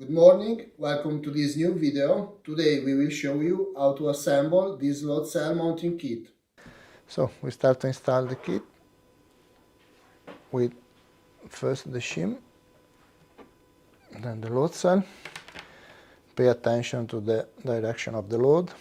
Good morning, welcome to this new video. Today we will show you how to assemble this load cell mounting kit. So we start to install the kit with first the shim, then the load cell. Pay attention to the direction of the load.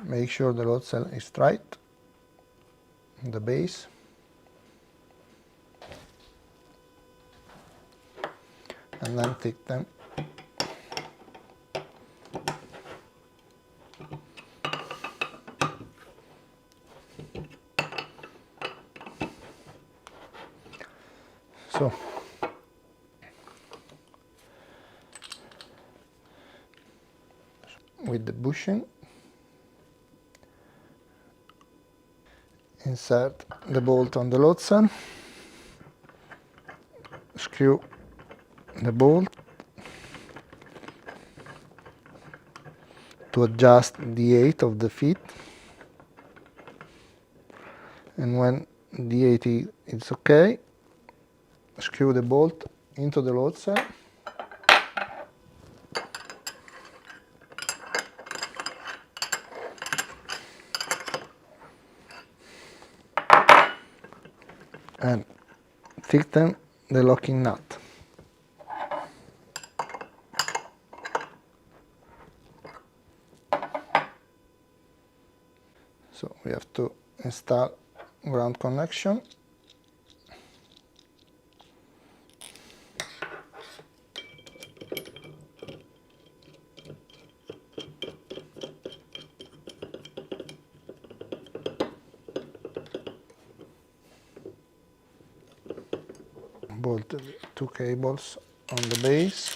Make sure the load cell is straight, the base, and then take them. So with the bushing, insert the bolt on the load cell, screw the bolt to adjust the height of the feet, and when the height is okay, screw the bolt into the load cell. And tighten the locking nut. So we have to install ground connection. Bolt the two cables on the base.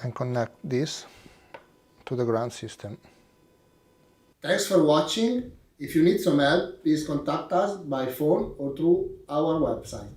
And connect this to the ground system. Thanks for watching. If you need some help, please contact us by phone or through our website.